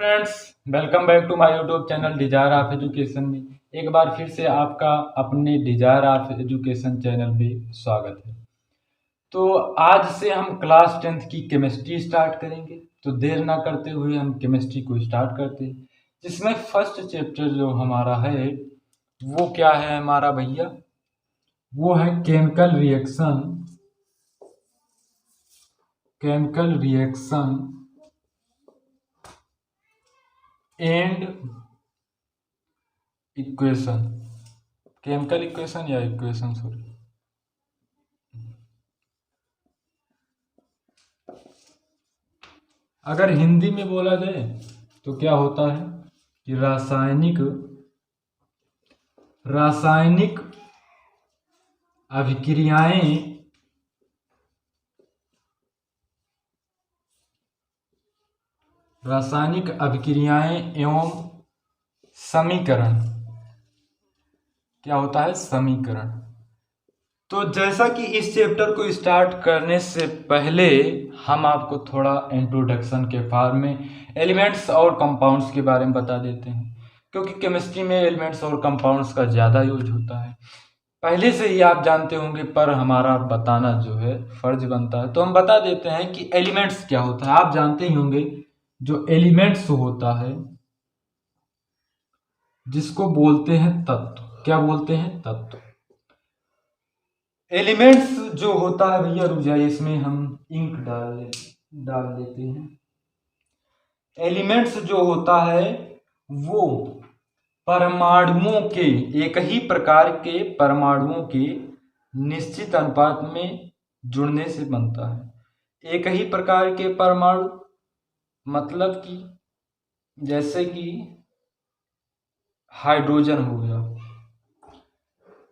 Friends, welcome back to my YouTube channel desire of education में एक बार फिर से आपका अपने डिजायर ऑफ एजुकेशन चैनल में स्वागत है। तो आज से हम क्लास 10th की केमिस्ट्री स्टार्ट करेंगे। तो देर ना करते हुए हम केमिस्ट्री को स्टार्ट करते हैं, जिसमें फर्स्ट चैप्टर जो हमारा है वो क्या है हमारा भैया, वो है chemical reaction and equation. Chemical equation या इक्वेशन, सॉरी। अगर हिंदी में बोला जाए तो क्या होता है कि रासायनिक अभिक्रियाएं एवं समीकरण। क्या होता है? समीकरण। तो जैसा कि इस चैप्टर को स्टार्ट करने से पहले हम आपको थोड़ा इंट्रोडक्शन के फॉर्म में एलिमेंट्स और कंपाउंड्स के बारे में बता देते हैं, क्योंकि केमिस्ट्री में एलिमेंट्स और कंपाउंड्स का ज़्यादा यूज होता है। पहले से ही आप जानते होंगे, पर हमारा बताना जो है फर्ज बनता है, तो हम बता देते हैं कि एलिमेंट्स क्या होता है। आप जानते ही होंगे, जो एलिमेंट्स होता है जिसको बोलते हैं तत्व। क्या बोलते हैं? तत्व। एलिमेंट्स जो होता है भैया, रुक जाइए, इसमें हम इंक डाल देते हैं। एलिमेंट्स जो होता है वो परमाणुओं के, एक ही प्रकार के परमाणुओं के निश्चित अनुपात में जुड़ने से बनता है। एक ही प्रकार के परमाणु मतलब कि जैसे कि हाइड्रोजन हो गया।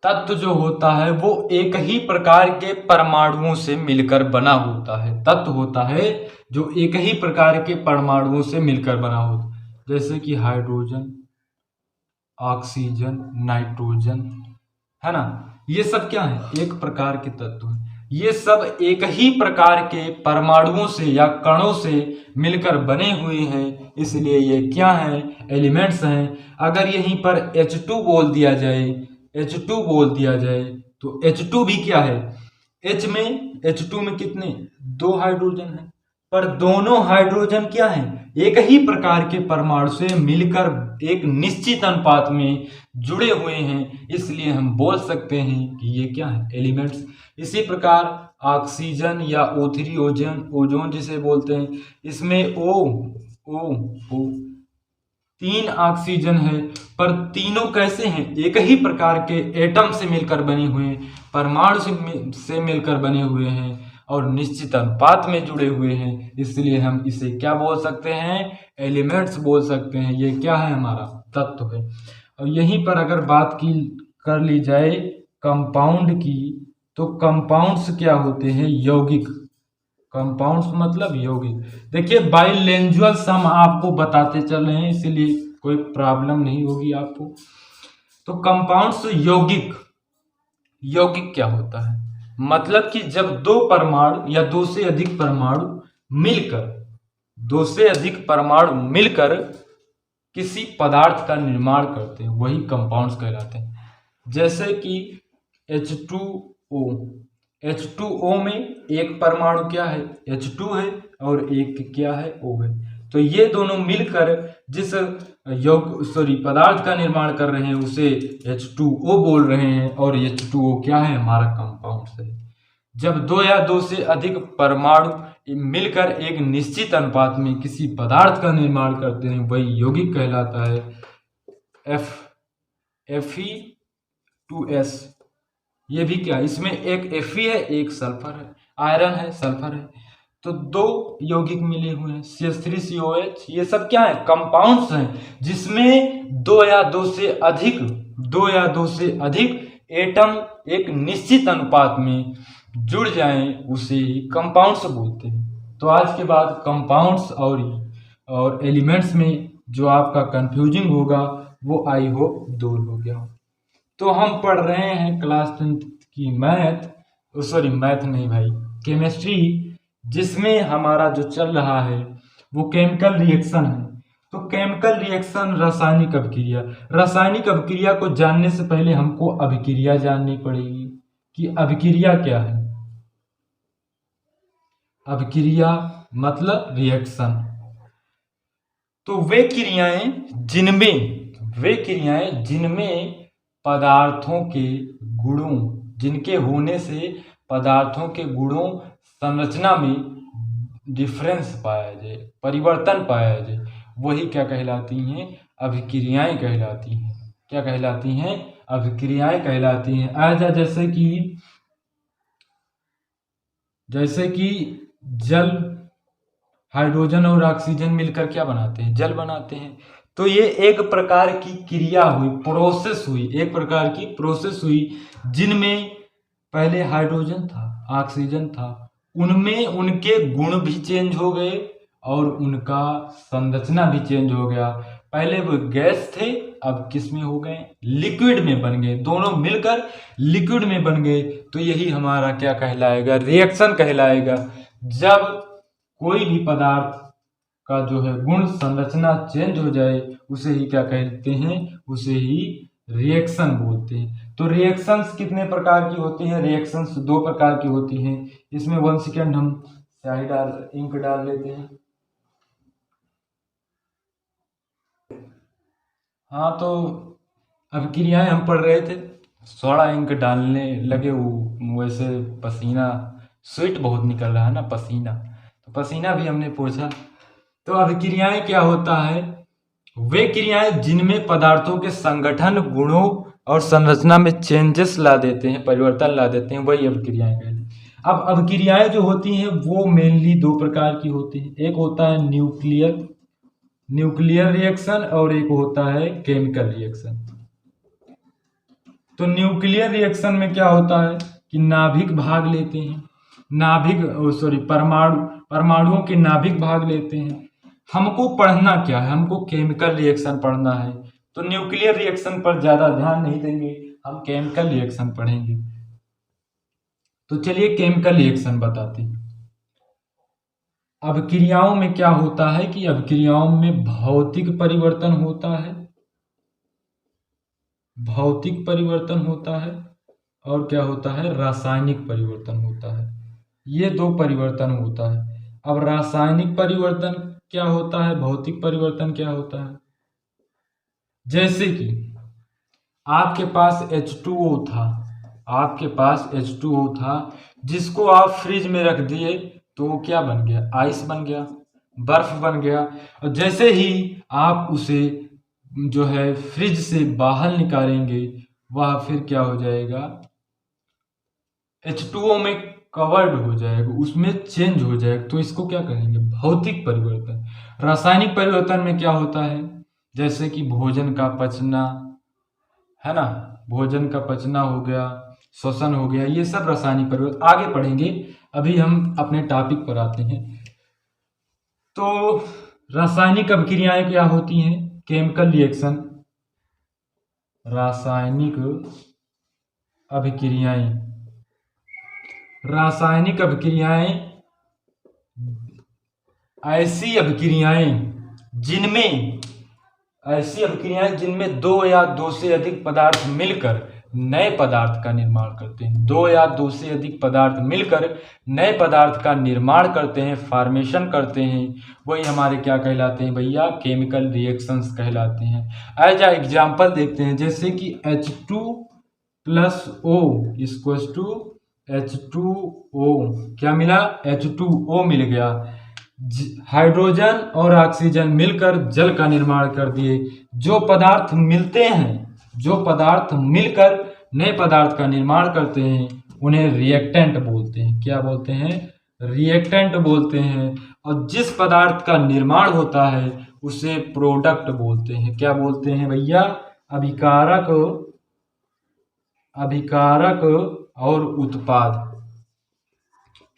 तत्व जो होता है वो एक ही प्रकार के परमाणुओं से मिलकर बना होता है। तत्व होता है जो एक ही प्रकार के परमाणुओं से मिलकर बना होता है, जैसे कि हाइड्रोजन, ऑक्सीजन, नाइट्रोजन, है ना। ये सब क्या है? एक प्रकार के तत्व हैं। ये सब एक ही प्रकार के परमाणुओं से या कणों से मिलकर बने हुए हैं, इसलिए ये क्या हैं? एलिमेंट्स हैं। अगर यहीं पर H2 बोल दिया जाए तो H2 भी क्या है? H2 में कितने? 2 हाइड्रोजन हैं, पर दोनों हाइड्रोजन क्या हैं? एक ही प्रकार के परमाणु से मिलकर एक निश्चित अनुपात में जुड़े हुए हैं, इसलिए हम बोल सकते हैं कि ये क्या है? एलिमेंट्स। इसी प्रकार ऑक्सीजन या O3 ओजोन जिसे बोलते हैं, इसमें O 3 ऑक्सीजन है, पर तीनों कैसे हैं? एक ही प्रकार के एटम से मिलकर बने हुए, परमाणु से मिलकर बने हुए हैं और निश्चित अनुपात में जुड़े हुए हैं, इसलिए हम इसे क्या बोल सकते हैं? एलिमेंट्स बोल सकते हैं। ये क्या है? हमारा तत्व है। और यहीं पर अगर बात कर ली जाए कंपाउंड की, तो कंपाउंड्स क्या होते हैं? यौगिक। कंपाउंड्स मतलब यौगिक। देखिए, बाइलेंजुअल्स हम आपको बताते चल रहे हैं, इसीलिए कोई प्रॉब्लम नहीं होगी आपको। तो कंपाउंड्स यौगिक क्या होता है? मतलब कि जब दो परमाणु या दो से अधिक परमाणु मिलकर किसी पदार्थ का निर्माण करते हैं, वही कंपाउंड्स कहलाते हैं। जैसे कि H2O में एक परमाणु क्या है? H2 है, और एक क्या है? O है। तो ये दोनों मिलकर जिस पदार्थ का निर्माण कर रहे हैं उसे H2O बोल रहे हैं, और H2O क्या है? हमारा कंपाउंड है। जब दो या दो से अधिक परमाणु मिलकर एक निश्चित अनुपात में किसी पदार्थ का निर्माण करते हैं, वही यौगिक कहलाता है। Fe2S। ये भी क्या? इसमें एक Fe है, एक सल्फर है, आयरन है, सल्फर है, तो दो यौगिक मिले हुए हैं, CH3COH। ये सब क्या है? कंपाउंड्स हैं, जिसमें दो या दो से अधिक एटम एक निश्चित अनुपात में जुड़ जाएं, उसे ही कंपाउंड्स बोलते हैं। तो आज के बाद कंपाउंड्स और एलिमेंट्स में जो आपका कंफ्यूजिंग होगा वो आई होप दूर हो गया। तो हम पढ़ रहे हैं क्लास 10th की मैथ नहीं भाई, केमिस्ट्री, जिसमें हमारा जो चल रहा है वो केमिकल रिएक्शन है। तो केमिकल रिएक्शन रासायनिक अभिक्रिया, रासायनिक अभिक्रिया को जानने से पहले हमको अभिक्रिया जाननी पड़ेगी कि अभिक्रिया क्या है। अभिक्रिया मतलब रिएक्शन। तो वे क्रियाएं जिनमें पदार्थों के गुणों, जिनके होने से पदार्थों के गुणों संरचना में डिफरेंस पाया जाए, परिवर्तन पाया जाए, वही क्या कहलाती हैं, अभिक्रियाएं कहलाती हैं। क्या कहलाती हैं, अभिक्रियाएं कहलाती हैं। आजा जैसे कि जल, हाइड्रोजन और ऑक्सीजन मिलकर क्या बनाते हैं, जल बनाते हैं। तो ये एक प्रकार की क्रिया हुई, प्रोसेस हुई, एक प्रकार की प्रोसेस हुई, जिनमें पहले हाइड्रोजन था, ऑक्सीजन था, उनमें उनके गुण भी चेंज हो गए और उनका संरचना भी चेंज हो गया। पहले वो गैस थे, अब किस में हो गए, लिक्विड में बन गए, दोनों मिलकर लिक्विड में बन गए। तो यही हमारा क्या कहलाएगा, रिएक्शन कहलाएगा। जब कोई भी पदार्थ का जो है गुण संरचना चेंज हो जाए, उसे ही क्या कहते हैं, उसे ही रिएक्शन बोलते हैं। तो रिएक्शंस कितने प्रकार की होती हैं, रिएक्शंस दो प्रकार की होती हैं। इसमें 1 सेकेंड हम स्याही इंक डाल लेते हैं। हाँ, तो अभिक्रियाएं हम पढ़ रहे थे, थोड़ा इंक डालने लगे, वो वैसे पसीना, स्वेट बहुत निकल रहा है ना, पसीना, तो पसीना भी हमने पोंछा। तो अभिक्रियाएं क्या होता है, वे क्रियाएं जिनमें पदार्थों के संगठन, गुणों और संरचना में चेंजेस ला देते हैं, परिवर्तन ला देते हैं, वही अभिक्रियाएं कहते हैं। अब अभिक्रियाएं जो होती हैं वो मेनली दो प्रकार की होती हैं। एक होता है न्यूक्लियर रिएक्शन और एक होता है केमिकल रिएक्शन। तो न्यूक्लियर रिएक्शन में क्या होता है कि नाभिक भाग लेते हैं, परमाणुओं के नाभिक भाग लेते हैं। हमको पढ़ना क्या है, हमको केमिकल रिएक्शन पढ़ना है, तो न्यूक्लियर रिएक्शन पर ज्यादा ध्यान नहीं देंगे, हम केमिकल रिएक्शन पढ़ेंगे। तो चलिए केमिकल रिएक्शन बताते हैं। अभिक्रियाओं में क्या होता है कि अभिक्रियाओं में भौतिक परिवर्तन होता है, भौतिक परिवर्तन होता है और क्या होता है, रासायनिक परिवर्तन होता है। ये दो परिवर्तन होता है। अब रासायनिक परिवर्तन क्या होता है, भौतिक परिवर्तन क्या होता है। जैसे कि आपके पास H2O था, आपके पास H2O था, जिसको आप फ्रिज में रख दिए तो वो क्या बन गया, आइस बन गया, बर्फ बन गया। और जैसे ही आप उसे जो है फ्रिज से बाहर निकालेंगे, वह फिर क्या हो जाएगा, H2O में कवर्ड हो जाएगा, उसमें चेंज हो जाएगा। तो इसको क्या कहेंगे, भौतिक परिवर्तन। रासायनिक परिवर्तन में क्या होता है, जैसे कि भोजन का पचना है ना, भोजन का पचना हो गया, श्वसन हो गया, ये सब रासायनिक परिवर्तन आगे पढ़ेंगे। अभी हम अपने टॉपिक पर आते हैं। तो रासायनिक अभिक्रियाएं क्या होती हैं, केमिकल रिएक्शन, रासायनिक अभिक्रियाएं। रासायनिक अभिक्रियाएं ऐसी अभिक्रियाएं जिनमें दो या दो से अधिक पदार्थ मिलकर नए पदार्थ का निर्माण करते हैं। दो या दो से अधिक पदार्थ मिलकर नए पदार्थ का निर्माण करते हैं, फॉर्मेशन करते हैं, वही हमारे क्या कहलाते हैं भैया, केमिकल रिएक्शंस कहलाते हैं। एज आ एग्जाम्पल देखते हैं, जैसे कि H2+O = H2O, क्या मिला, H2O मिल गया। हाइड्रोजन और ऑक्सीजन मिलकर जल का निर्माण कर दिए। जो पदार्थ मिलकर नए पदार्थ का निर्माण करते हैं उन्हें रिएक्टेंट बोलते हैं। क्या बोलते हैं, रिएक्टेंट बोलते हैं। और जिस पदार्थ का निर्माण होता है उसे प्रोडक्ट बोलते हैं। क्या बोलते हैं भैया, अभिकारक और उत्पाद।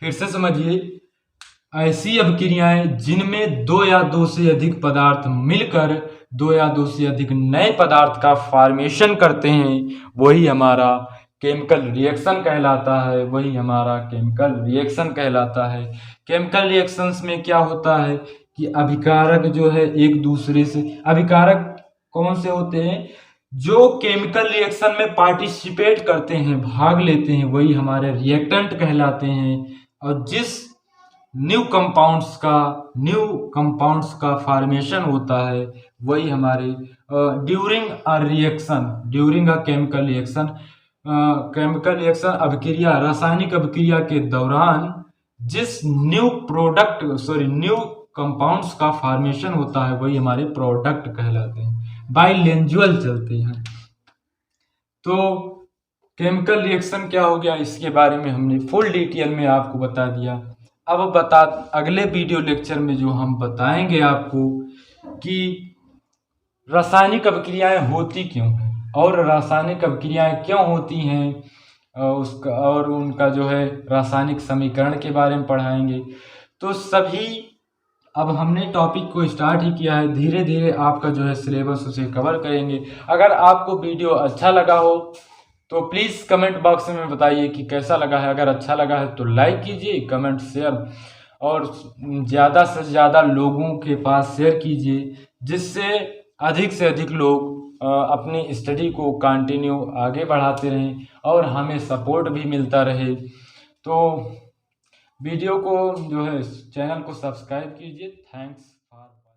फिर से समझिए, ऐसी अभिक्रियाएं जिनमें दो या दो से अधिक पदार्थ मिलकर दो या दो से अधिक नए पदार्थ का फॉर्मेशन करते हैं, वही हमारा केमिकल रिएक्शन कहलाता है, वही हमारा केमिकल रिएक्शन कहलाता है। केमिकल रिएक्शंस में क्या होता है कि अभिकारक जो है एक दूसरे से, अभिकारक कौन से होते हैं, जो केमिकल रिएक्शन में पार्टिसिपेट करते हैं, भाग लेते हैं, वही हमारे रिएक्टेंट कहलाते हैं। और जिस न्यू कंपाउंड्स का फॉर्मेशन होता है वही हमारे ड्यूरिंग अ केमिकल रिएक्शन अभिक्रिया, रासायनिक अभिक्रिया के दौरान जिस न्यू कंपाउंड्स का फॉर्मेशन होता है वही हमारे प्रोडक्ट कहलाते हैं, बाइलेंजुअल चलते हैं। तो केमिकल रिएक्शन क्या हो गया, इसके बारे में हमने फुल डिटेल में आपको बता दिया। अब अगले वीडियो लेक्चर में जो हम बताएंगे आपको कि रासायनिक अभिक्रियाएं होती क्यों हैं और रासायनिक अभिक्रियाएं क्यों होती हैं, उसका और उनका जो है रासायनिक समीकरण के बारे में पढ़ाएंगे। तो सभी अब हमने टॉपिक को स्टार्ट ही किया है, धीरे धीरे आपका जो है सिलेबस उसे कवर करेंगे। अगर आपको वीडियो अच्छा लगा हो तो प्लीज़ कमेंट बॉक्स में बताइए कि कैसा लगा है। अगर अच्छा लगा है तो लाइक कीजिए, कमेंट शेयर और ज़्यादा से ज़्यादा लोगों के पास शेयर कीजिए, जिससे अधिक से अधिक लोग अपनी स्टडी को कंटिन्यू आगे बढ़ाते रहें और हमें सपोर्ट भी मिलता रहे। तो वीडियो को जो है चैनल को सब्सक्राइब कीजिए। थैंक्स।